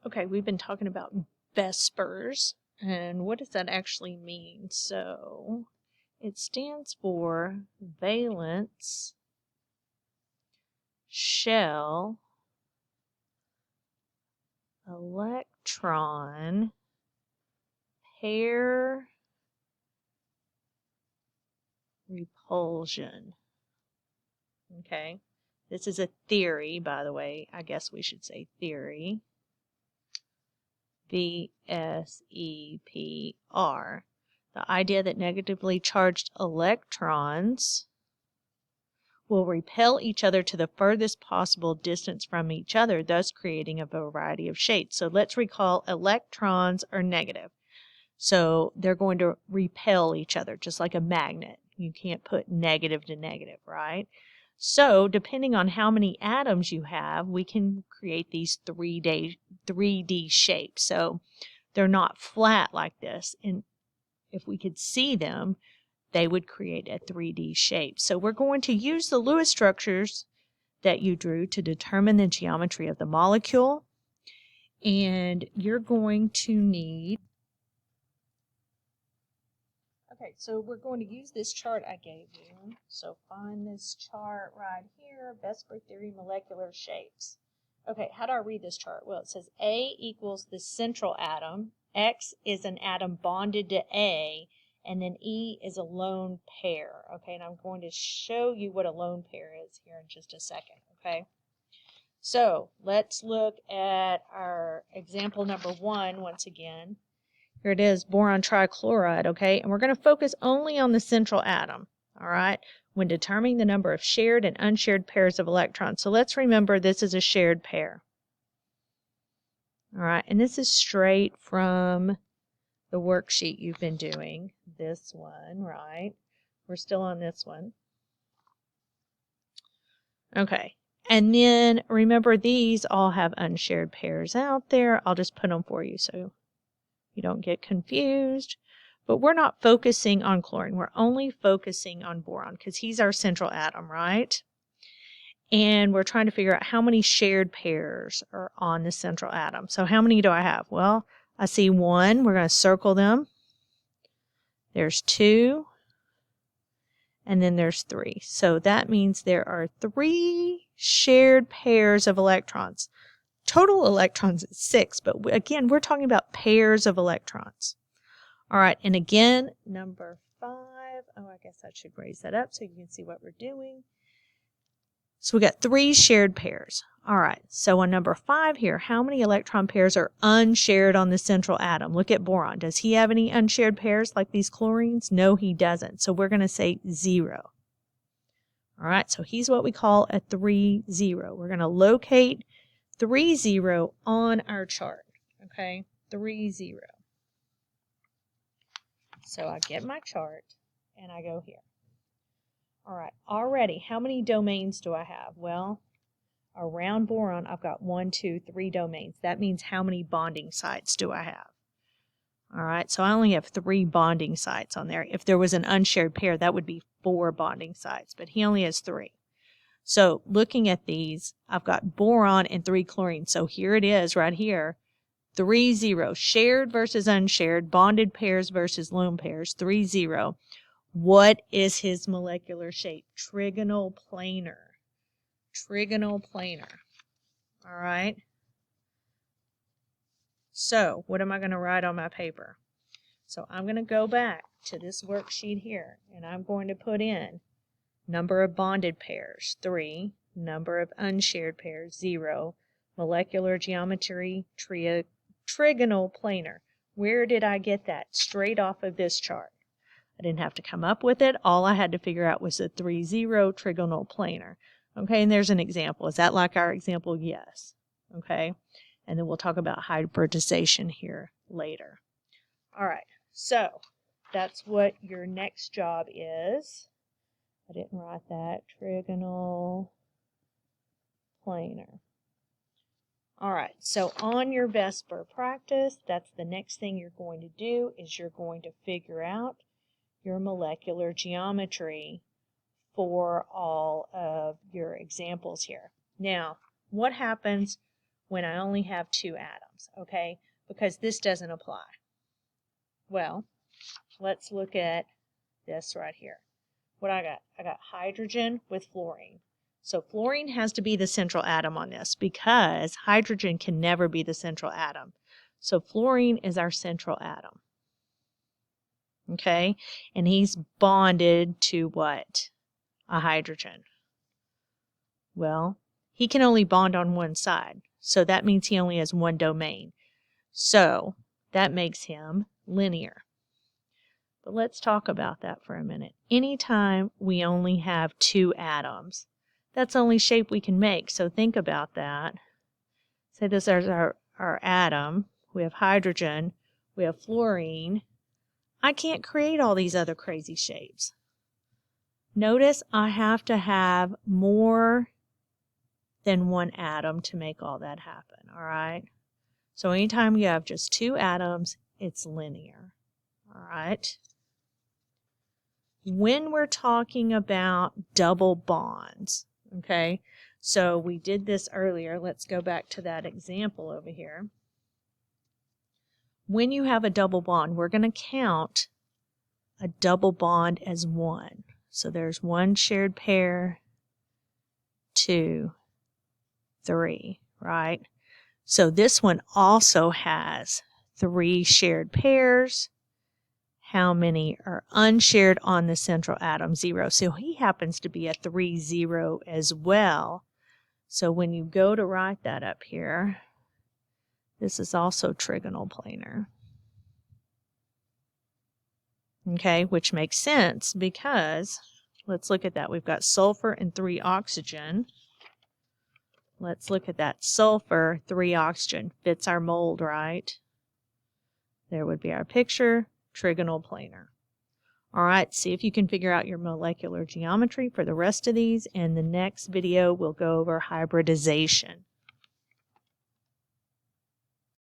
Okay, we've been talking about Vespers, and what does that actually mean? So it stands for valence shell electron pair repulsion. Okay, this is a theory, by the way. I guess we should say theory. VSEPR. The idea that negatively charged electrons will repel each other to the furthest possible distance from each other, thus creating a variety of shapes. So let's recall electrons are negative. So they're going to repel each other, just like a magnet. You can't put negative to negative, right? So depending on how many atoms you have, we can create these 3D shapes. So they're not flat like this. And if we could see them, they would create a 3D shape. So we're going to use the Lewis structures that you drew to determine the geometry of the molecule. And you're going to need... Okay, so we're going to use this chart I gave you. So find this chart right here, Vesper theory molecular shapes. Okay, how do I read this chart? Well, it says A equals the central atom, X is an atom bonded to A, and then E is a lone pair. Okay, and I'm going to show you what a lone pair is here in just a second. Okay, so let's look at our example number 1 once again. Here it is, boron trichloride, okay? And we're going to focus only on the central atom, all right, when determining the number of shared and unshared pairs of electrons. So let's remember this is a shared pair. All right, and this is straight from the worksheet you've been doing. This one, right? We're still on this one. Okay, and then remember these all have unshared pairs out there. I'll just put them for you so you don't get confused. But we're not focusing on chlorine. We're only focusing on boron because he's our central atom, right? And we're trying to figure out how many shared pairs are on the central atom. So how many do I have? Well, I see 1. We're going to circle them. There's 2. And then there's 3. So that means there are 3 shared pairs of electrons. Total electrons is 6, but again, we're talking about pairs of electrons. All right, and again, number 5. Oh, I guess I should raise that up so you can see what we're doing. So we got 3 shared pairs. All right, so on number 5 here, how many electron pairs are unshared on the central atom? Look at boron. Does he have any unshared pairs like these chlorines? No, he doesn't. So we're going to say 0. All right, so he's what we call a 3, 0. We're going to locate 3, 0 on our chart, okay? 3, 0. So I get my chart and I go here. All right, already, how many domains do I have? Well, around boron, I've got 1, 2, 3 domains. That means how many bonding sites do I have? All right, so I only have 3 bonding sites on there. If there was an unshared pair, that would be 4 bonding sites, but he only has 3. So looking at these, I've got boron and 3 chlorine. So here it is right here. 3, 0. Shared versus unshared. Bonded pairs versus lone pairs. 3, 0. What is his molecular shape? Trigonal planar. Trigonal planar. All right. So what am I going to write on my paper? So I'm going to go back to this worksheet here, and I'm going to put in number of bonded pairs, 3. Number of unshared pairs, 0. Molecular geometry, trigonal planar. Where did I get that? Straight off of this chart. I didn't have to come up with it. All I had to figure out was the 3, 0 trigonal planar. Okay, and there's an example. Is that like our example? Yes. Okay, and then we'll talk about hybridization here later. All right, so that's what your next job is. I didn't write that. Trigonal planar. All right, so on your Vesper practice, that's the next thing you're going to do is you're going to figure out your molecular geometry for all of your examples here. Now, what happens when I only have 2 atoms? atoms, okay? Because this doesn't apply. Well, let's look at this right here. What I got? I got hydrogen with fluorine. So fluorine has to be the central atom on this because hydrogen can never be the central atom. So fluorine is our central atom. Okay? And he's bonded to what? A hydrogen. Well, he can only bond on one side. So that means he only has one domain. So that makes him linear. But let's talk about that for a minute. Anytime we only have two atoms, that's the only shape we can make. So think about that. Say this is our atom. We have hydrogen. We have fluorine. I can't create all these other crazy shapes. Notice I have to have more than one atom to make all that happen, all right? So anytime you have just two atoms, it's linear, all right? When we're talking about double bonds, okay, so we did this earlier. Let's go back to that example over here. When you have a double bond, we're going to count a double bond as one. So there's one shared pair, 2, 3, right? So this one also has 3 shared pairs. How many are unshared on the central atom? 0. So he happens to be a 3, 0 as well. So when you go to write that up here, this is also trigonal planar. Okay, which makes sense because, let's look at that. We've got sulfur and 3 oxygen. Let's look at that. Sulfur, 3 oxygen. Fits our mold, right? There would be our picture, trigonal planar. All right, see if you can figure out your molecular geometry for the rest of these. And the next video, we'll go over hybridization.